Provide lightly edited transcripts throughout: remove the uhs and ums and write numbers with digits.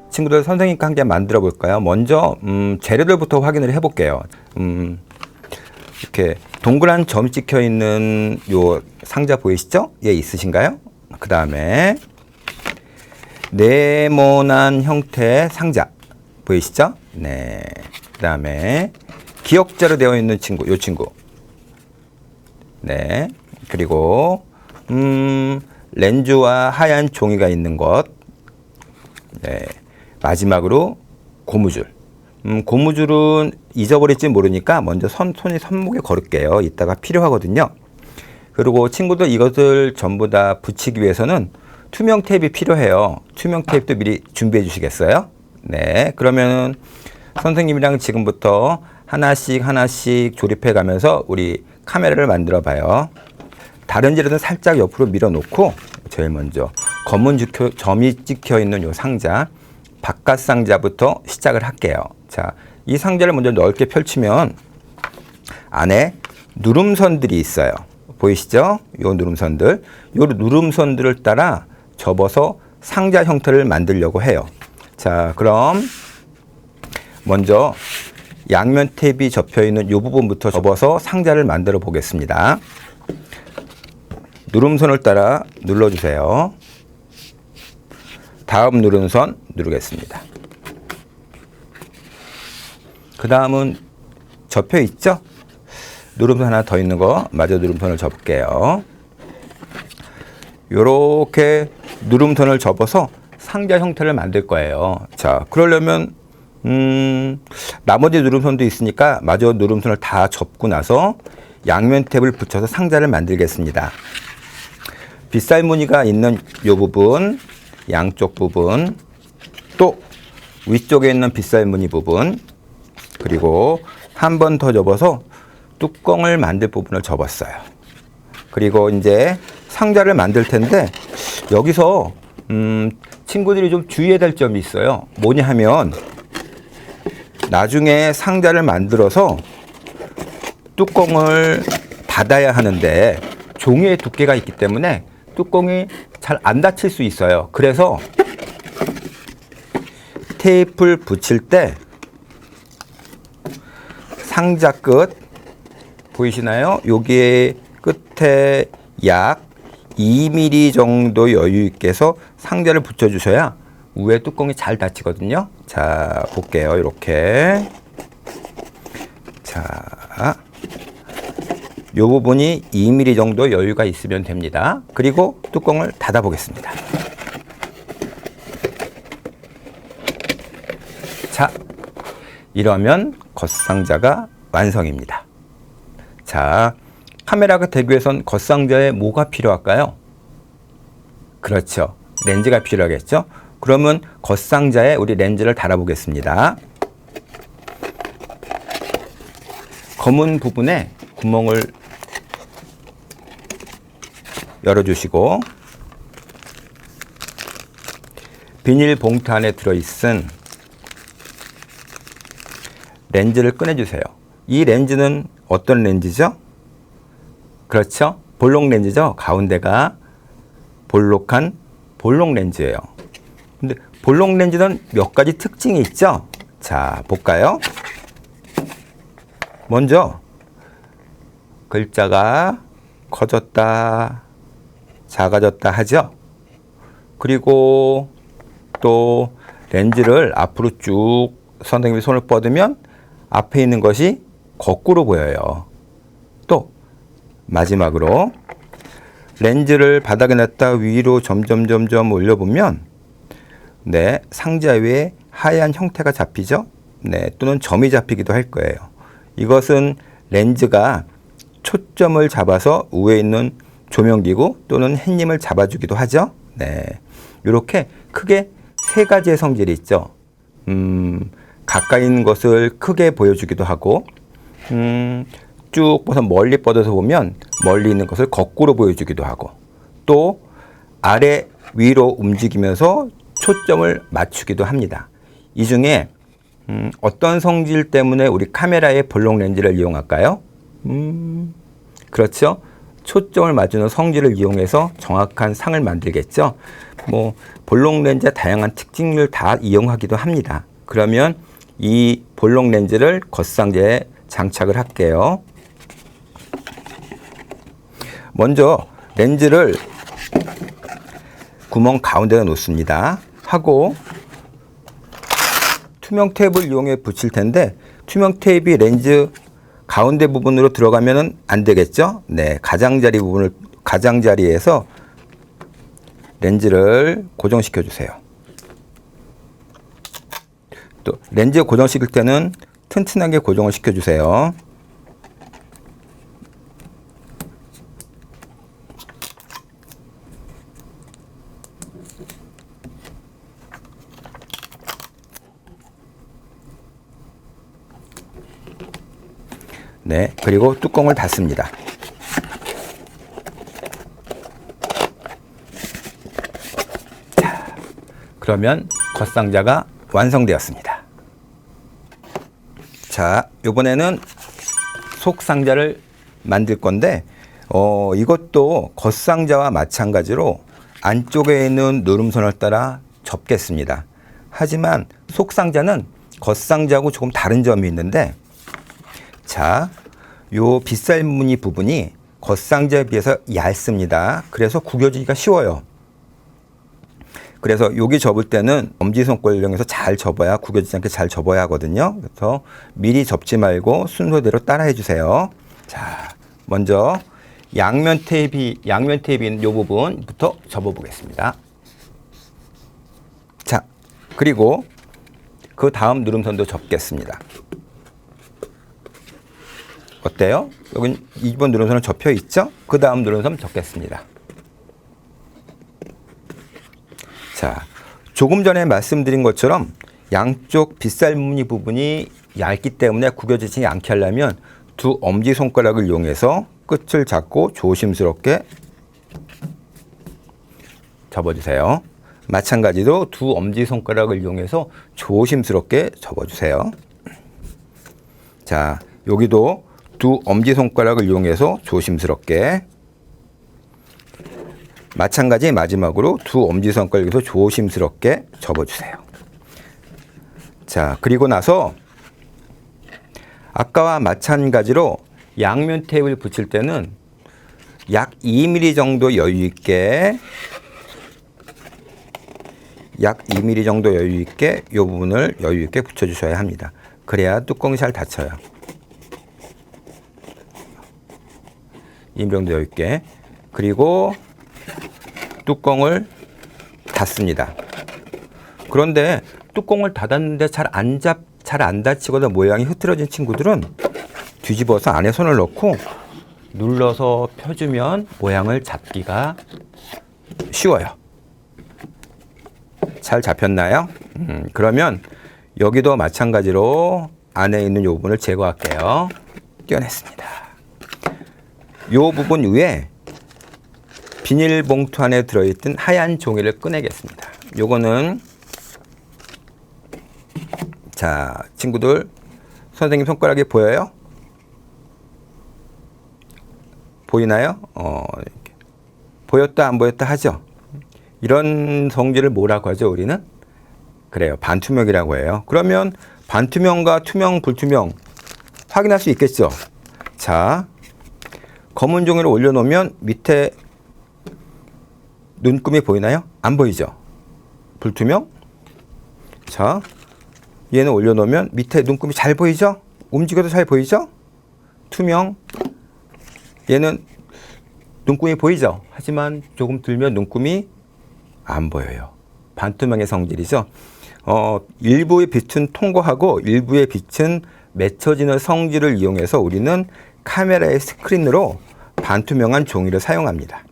친구들, 선생님과 함께 만들어 볼까요? 먼저 재료들부터 확인을 해 볼게요. 이렇게 동그란 점이 찍혀 있는 요 상자 보이시죠? 예, 있으신가요? 그 다음에 네모난 형태의 상자 보이시죠? 네. 그 다음에 기역자로 되어 있는 친구, 요 친구. 네. 그리고 렌즈와 하얀 종이가 있는 것. 네. 마지막으로 고무줄. 고무줄은 잊어버릴지 모르니까 먼저 손이 손목에 걸을게요. 이따가 필요하거든요. 그리고 친구들, 이것을 전부 다 붙이기 위해서는 투명 테이프가 필요해요. 투명 테이프도 미리 준비해 주시겠어요? 네. 그러면 선생님이랑 지금부터 하나씩 조립해 가면서 우리 카메라를 만들어 봐요. 다른 재료는 살짝 옆으로 밀어 놓고 제일 먼저 검은 점이 찍혀 있는 요 상자, 바깥 상자부터 시작을 할게요. 자, 이 상자를 먼저 넓게 펼치면 안에 누름선들이 있어요. 보이시죠? 요 누름선들. 요 누름선들을 따라 접어서 상자 형태를 만들려고 해요. 자, 그럼 먼저 양면 테이프가 접혀 있는 요 부분부터 접어서 상자를 만들어 보겠습니다. 누름선을 따라 눌러주세요. 다음 누름선 누르겠습니다. 그 다음은 접혀 있죠? 누름선 하나 더 있는 거 마저 누름선을 접을게요. 요렇게 누름선을 접어서 상자 형태를 만들 거예요. 자, 그러려면 나머지 누름선도 있으니까 마저 누름선을 다 접고 나서 양면 테이프를 붙여서 상자를 만들겠습니다. 빗살 무늬가 있는 요 부분, 양쪽 부분, 또 위쪽에 있는 빗살 무늬 부분, 그리고 한 번 더 접어서 뚜껑을 만들 부분을 접었어요. 그리고 이제 상자를 만들 텐데 여기서 친구들이 좀 주의해야 될 점이 있어요. 뭐냐 하면 나중에 상자를 만들어서 뚜껑을 닫아야 하는데 종이의 두께가 있기 때문에 뚜껑이 잘 안 닫힐 수 있어요. 그래서 테이프를 붙일 때 상자 끝 보이시나요? 여기에 끝에 약 2mm 정도 여유 있게 해서 상자를 붙여주셔야 위에 뚜껑이 잘 닫히거든요. 자, 볼게요. 이렇게. 자, 이 부분이 2mm 정도 여유가 있으면 됩니다. 그리고 뚜껑을 닫아 보겠습니다. 자, 이러면 겉상자가 완성입니다. 자, 카메라가 되기 위해선 겉상자에 뭐가 필요할까요? 그렇죠. 렌즈가 필요하겠죠? 그러면 겉상자에 우리 렌즈를 달아보겠습니다. 검은 부분에 구멍을 열어주시고 비닐 봉투 안에 들어있은 렌즈를 꺼내주세요. 이 렌즈는 어떤 렌즈죠? 그렇죠? 볼록 렌즈죠? 가운데가 볼록한 볼록 렌즈예요. 근데 볼록 렌즈는 몇 가지 특징이 있죠? 자, 볼까요? 먼저 글자가 커졌다, 작아졌다 하죠? 그리고 또 렌즈를 앞으로 쭉 선생님이 손을 뻗으면 앞에 있는 것이 거꾸로 보여요. 또 마지막으로 렌즈를 바닥에 놨다 위로 점점 올려보면 네, 상자 위에 하얀 형태가 잡히죠? 네, 또는 점이 잡히기도 할 거예요. 이것은 렌즈가 초점을 잡아서 위에 있는 조명기구 또는 햇님을 잡아주기도 하죠. 네, 이렇게 크게 세 가지의 성질이 있죠. 가까이 있는 것을 크게 보여주기도 하고 쭉 멀리 뻗어서 보면 멀리 있는 것을 거꾸로 보여주기도 하고 또 아래 위로 움직이면서 초점을 맞추기도 합니다. 이 중에 어떤 성질 때문에 우리 카메라의 볼록 렌즈를 이용할까요? 그렇죠? 초점을 맞추는 성질을 이용해서 정확한 상을 만들겠죠. 뭐 볼록 렌즈의 다양한 특징을 다 이용하기도 합니다. 그러면 이 볼록 렌즈를 겉상자에 장착을 할게요. 먼저 렌즈를 구멍 가운데다 놓습니다. 하고 투명 테이프를 이용해 붙일 텐데 투명 테이프가 렌즈 가운데 부분으로 들어가면은 안 되겠죠? 네, 가장자리에서 렌즈를 고정시켜 주세요. 또 렌즈 고정시킬 때는 튼튼하게 고정을 시켜 주세요. 네, 그리고 뚜껑을 닫습니다. 자, 그러면 겉상자가 완성되었습니다. 자, 이번에는 속상자를 만들 건데 이것도 겉상자와 마찬가지로 안쪽에 있는 누름선을 따라 접겠습니다. 하지만 속상자는 겉상자하고 조금 다른 점이 있는데, 자, 요 빗살무늬 부분이 겉상자에 비해서 얇습니다. 그래서 구겨지기가 쉬워요. 그래서 여기 접을 때는 엄지손가락을 이용해서 잘 접어야, 구겨지지 않게 잘 접어야 하거든요. 그래서 미리 접지 말고 순서대로 따라해 주세요. 자, 먼저 양면 테이프 있는 이 부분부터 접어 보겠습니다. 자, 그리고 그 다음 누름선도 접겠습니다. 어때요? 여기 2번 누름선은 접혀 있죠? 그 다음 누름선 접겠습니다. 자, 조금 전에 말씀드린 것처럼 양쪽 빗살무늬 부분이 얇기 때문에 구겨지지 않게 하려면 두 엄지손가락을 이용해서 끝을 잡고 조심스럽게 접어주세요. 마찬가지로 두 엄지손가락을 이용해서 조심스럽게 접어주세요. 자, 여기도 두 엄지손가락을 이용해서 조심스럽게, 마찬가지 마지막으로 두 엄지손가락에서 조심스럽게 접어주세요. 자, 그리고 나서 아까와 마찬가지로 양면 테이프를 붙일 때는 약 2mm 정도 여유 있게 이 부분을 여유 있게 붙여주셔야 합니다. 그래야 뚜껑이 잘 닫혀요. 2mm 정도 여유 있게. 그리고 뚜껑을 닫습니다. 그런데 뚜껑을 닫았는데 잘 안 닫히거나 모양이 흐트러진 친구들은 뒤집어서 안에 손을 넣고 눌러서 펴주면 모양을 잡기가 쉬워요. 잘 잡혔나요? 그러면 여기도 마찬가지로 안에 있는 이 부분을 제거할게요. 떼어냈습니다. 이 부분 위에 비닐봉투 안에 들어있던 하얀 종이를 꺼내겠습니다. 요거는, 자, 친구들, 선생님 손가락이 보여요? 보이나요? 이렇게. 보였다 안 보였다 하죠? 이런 성질을 뭐라고 하죠, 우리는? 그래요, 반투명이라고 해요. 그러면 반투명과 투명, 불투명 확인할 수 있겠죠? 자, 검은 종이를 올려놓으면 밑에 눈금이 보이나요? 안 보이죠? 불투명? 자, 얘는 올려놓으면 밑에 눈금이 잘 보이죠? 움직여도 잘 보이죠? 투명. 얘는 눈금이 보이죠? 하지만 조금 들면 눈금이 안 보여요. 반투명의 성질이죠. 일부의 빛은 통과하고 일부의 빛은 맺혀지는 성질을 이용해서 우리는 카메라의 스크린으로 반투명한 종이를 사용합니다.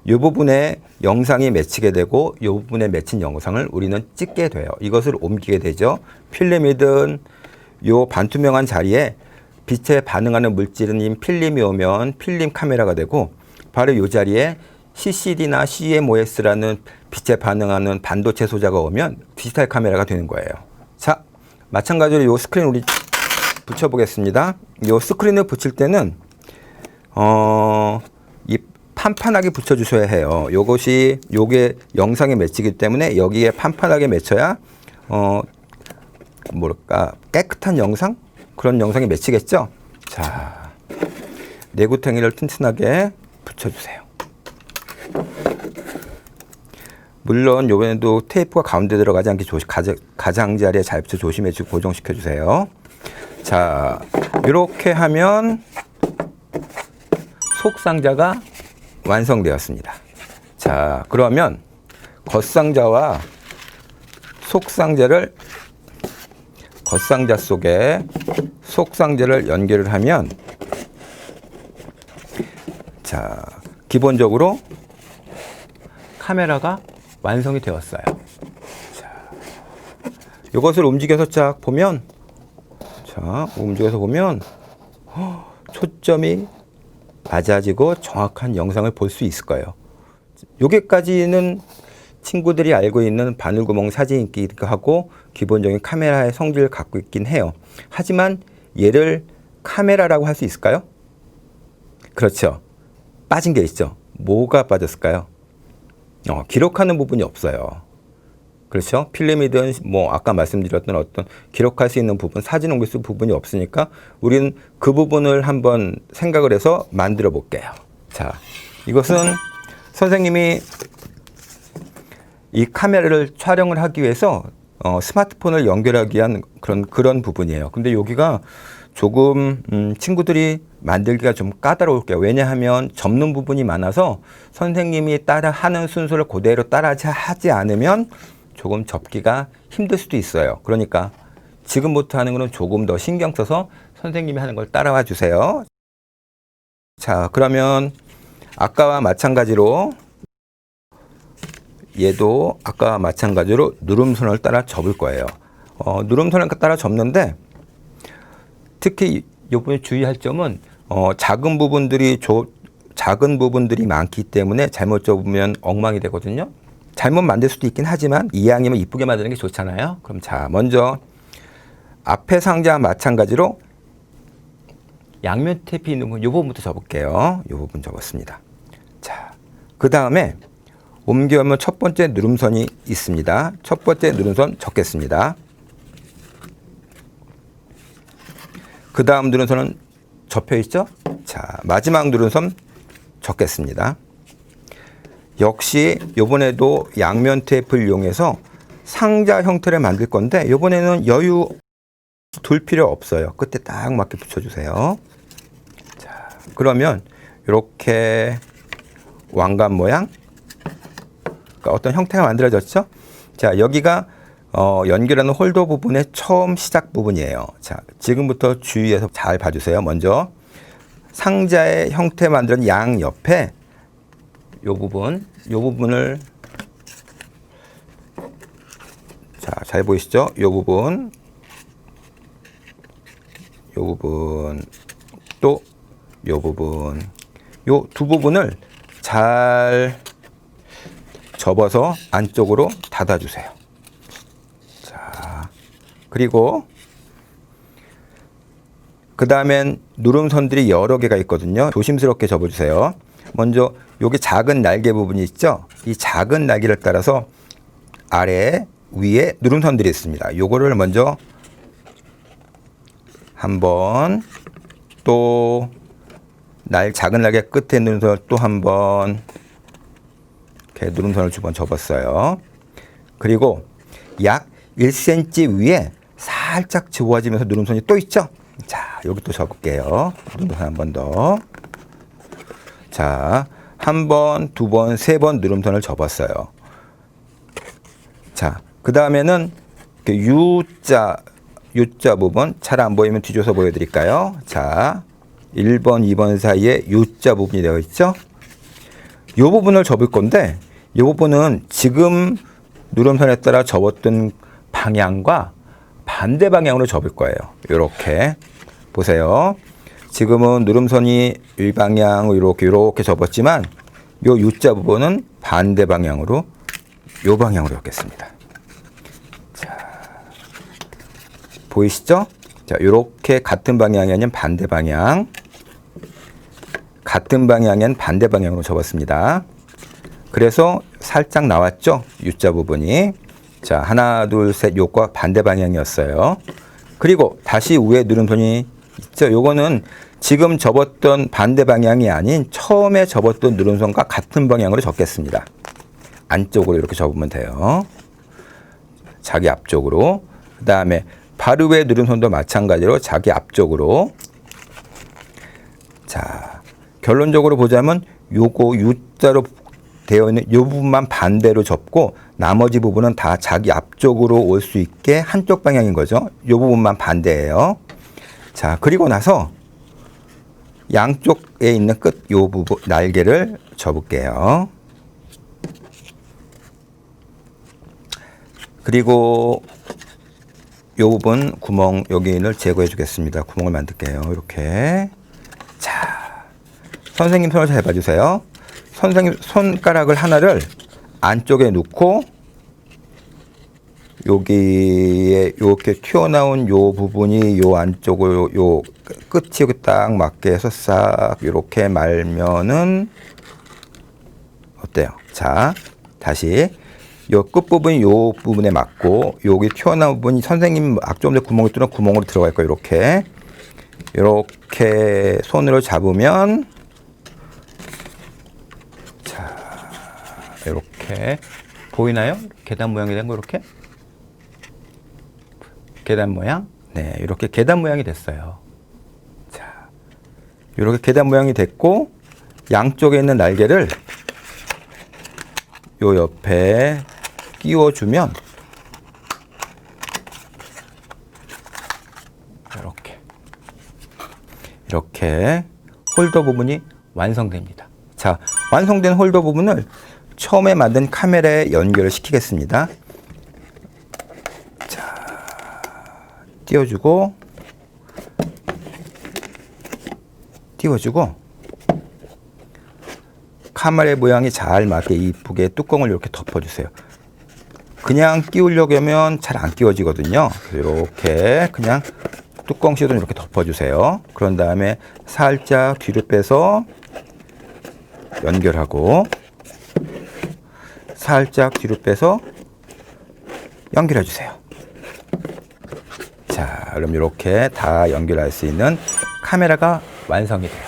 이 부분에 영상이 맺히게 되고 이 부분에 맺힌 영상을 우리는 찍게 돼요. 이것을 옮기게 되죠. 필름이든 이 반투명한 자리에 빛에 반응하는 물질인 필름이 오면 필름 카메라가 되고, 바로 이 자리에 CCD나 CMOS라는 빛에 반응하는 반도체 소자가 오면 디지털 카메라가 되는 거예요. 자, 마찬가지로 이 스크린 우리 붙여보겠습니다. 이 스크린을 붙일 때는 이 판판하게 붙여주셔야 해요. 요게 영상에 맺히기 때문에 여기에 판판하게 맺혀야 뭐랄까 깨끗한 영상? 그런 영상이 맺히겠죠? 자, 내구탱이를 튼튼하게 붙여주세요. 물론 요번에도 테이프가 가운데 들어가지 않게 가장자리에 잘 붙여 조심해주고 고정시켜주세요. 자, 이렇게 하면 속상자가 완성되었습니다. 자, 그러면 겉상자와 속상자를 겉상자 속에 속상자를 연결을 하면 자, 기본적으로 카메라가 완성이 되었어요. 자, 이것을 움직여서 쫙 보면 초점이 맞아지고 정확한 영상을 볼 수 있을 거예요. 여기까지는 친구들이 알고 있는 바늘구멍 사진 인기가 하고 기본적인 카메라의 성질을 갖고 있긴 해요. 하지만 얘를 카메라라고 할 수 있을까요? 그렇죠. 빠진 게 있죠. 뭐가 빠졌을까요? 기록하는 부분이 없어요. 그렇죠? 필름이든 뭐 아까 말씀드렸던 어떤 기록할 수 있는 부분, 사진 옮길 수 있는 부분이 없으니까 우리는 그 부분을 한번 생각을 해서 만들어 볼게요. 자, 이것은 선생님이 이 카메라를 촬영을 하기 위해서 스마트폰을 연결하기 위한 그런 부분이에요. 근데 여기가 조금 친구들이 만들기가 좀 까다로울게요. 왜냐하면 접는 부분이 많아서 선생님이 따라 하는 순서를 그대로 따라 하지 않으면 조금 접기가 힘들 수도 있어요. 그러니까 지금부터 하는 거는 조금 더 신경 써서 선생님이 하는 걸 따라와 주세요. 자, 그러면 아까와 마찬가지로 얘도 아까와 마찬가지로 누름선을 따라 접을 거예요. 누름선을 따라 접는데 특히 이번에 주의할 점은 작은 부분들이 많기 때문에 잘못 접으면 엉망이 되거든요. 잘못 만들 수도 있긴 하지만 이왕이면 이쁘게 만드는 게 좋잖아요. 그럼 자, 먼저 앞에 상자와 마찬가지로 양면 테이프 있는 이 부분부터 접을게요. 이 부분 접었습니다. 자, 그 다음에 옮겨오면 첫 번째 누름선이 있습니다. 첫 번째 누름선 접겠습니다. 그 다음 누름선은 접혀 있죠? 자, 마지막 누름선 접겠습니다. 역시 이번에도 양면 테이프를 이용해서 상자 형태를 만들 건데 이번에는 여유 둘 필요 없어요. 끝에 딱 맞게 붙여주세요. 자, 그러면 이렇게 왕관 모양 어떤 형태가 만들어졌죠? 자, 여기가 연결하는 홀더 부분의 처음 시작 부분이에요. 자, 지금부터 주의해서 잘 봐주세요. 먼저 상자의 형태 만드는 양 옆에 요 부분을 자, 잘 보이시죠? 요 부분 또 요 부분 요 두 부분을 잘 접어서 안쪽으로 닫아주세요. 자, 그리고 그 다음엔 누름선들이 여러 개가 있거든요. 조심스럽게 접어주세요. 먼저 여기 작은 날개 부분이 있죠. 이 작은 날개를 따라서 아래 위에 누름선들이 있습니다. 요거를 먼저 한번 또 작은 날개 끝에 누름선을 또 한번 이렇게 누름선을 두 번 접었어요. 그리고 약 1cm 위에 살짝 지워지면서 누름선이 또 있죠. 자, 여기 또 접을게요. 누름선 한 번 더. 자, 한 번, 두 번, 세 번 누름선을 접었어요. 자, 그 다음에는 U자 부분, 잘 안 보이면 뒤져서 보여드릴까요? 자, 1번, 2번 사이에 U자 부분이 되어 있죠? 이 부분을 접을 건데, 이 부분은 지금 누름선에 따라 접었던 방향과 반대 방향으로 접을 거예요. 이렇게 보세요. 지금은 누름선이 일방향으로 이렇게 접었지만 요 U자 부분은 반대 방향으로 요 방향으로 접겠습니다. 자, 보이시죠? 자, 이렇게 같은 방향이 아닌 반대 방향 같은 방향엔 반대 방향으로 접었습니다. 그래서 살짝 나왔죠? U자 부분이. 자, 하나, 둘, 셋, 요거 반대 방향이었어요. 그리고 다시 위에 누름손이 있죠? 요거는 지금 접었던 반대 방향이 아닌 처음에 접었던 누름손과 같은 방향으로 접겠습니다. 안쪽으로 이렇게 접으면 돼요. 자기 앞쪽으로. 그 다음에 바로 위에 누름손도 마찬가지로 자기 앞쪽으로. 자, 결론적으로 보자면 요거 U자로 되어 있는 요 부분만 반대로 접고 나머지 부분은 다 자기 앞쪽으로 올 수 있게 한쪽 방향인 거죠. 요 부분만 반대예요. 자, 그리고 나서 양쪽에 있는 끝 요 부분 날개를 접을게요. 그리고 요 부분 구멍 여기를 제거해 주겠습니다. 구멍을 만들게요. 이렇게. 자, 선생님 손을 잘 봐주세요. 선생님 손가락을 하나를 안쪽에 넣고 여기에 이렇게 튀어나온 요 부분이 요 안쪽으로 요 끝이 딱 맞게 해서 싹 이렇게 말면은 어때요? 자, 다시 요 끝부분이 요 부분에 맞고 여기 튀어나온 부분이 선생님 앞쪽에 구멍을 뚫은 구멍으로 들어갈 거예요. 이렇게 손으로 잡으면 이렇게 보이나요? 계단 모양이 된 거 이렇게? 계단 모양? 네, 이렇게 계단 모양이 됐어요. 자, 이렇게 계단 모양이 됐고 양쪽에 있는 날개를 요 옆에 끼워주면 이렇게 홀더 부분이 완성됩니다. 자, 완성된 홀더 부분을 처음에 만든 카메라에 연결을 시키겠습니다. 자, 띄워주고 카메라의 모양이 잘 맞게 이쁘게 뚜껑을 이렇게 덮어주세요. 그냥 끼우려고 하면 잘 안 끼워지거든요. 이렇게 그냥 뚜껑 씌워서 이렇게 덮어주세요. 그런 다음에 살짝 뒤로 빼서 연결하고 살짝 뒤로 빼서 연결해 주세요. 자, 그럼 이렇게 다 연결할 수 있는 카메라가 완성이 돼요.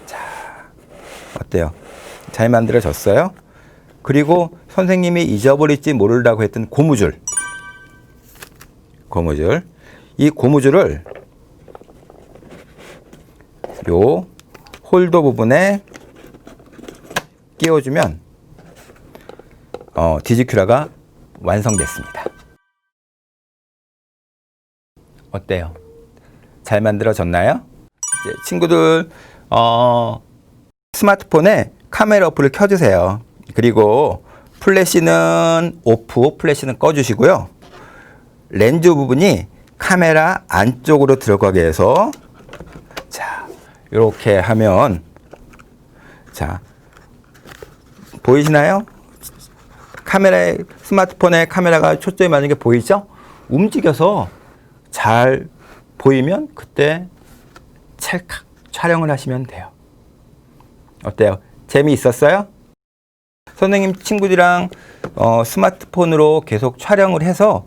자, 어때요? 잘 만들어졌어요? 그리고 선생님이 잊어버릴지 모르라고 했던 고무줄. 이 고무줄을 요 홀더 부분에 끼워주면 디지큐라가 완성됐습니다. 어때요? 잘 만들어졌나요? 이제 친구들 스마트폰에 카메라 어플을 켜주세요. 그리고 플래시는 오프, 플래시는 꺼주시고요. 렌즈 부분이 카메라 안쪽으로 들어가게 해서 자, 이렇게 하면 자, 보이시나요? 카메라에 스마트폰에 카메라가 초점이 맞는 게 보이죠? 움직여서 잘 보이면 그때 찰칵 촬영을 하시면 돼요. 어때요? 재미있었어요? 선생님 친구들이랑 스마트폰으로 계속 촬영을 해서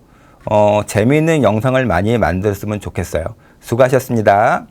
재미있는 영상을 많이 만들었으면 좋겠어요. 수고하셨습니다.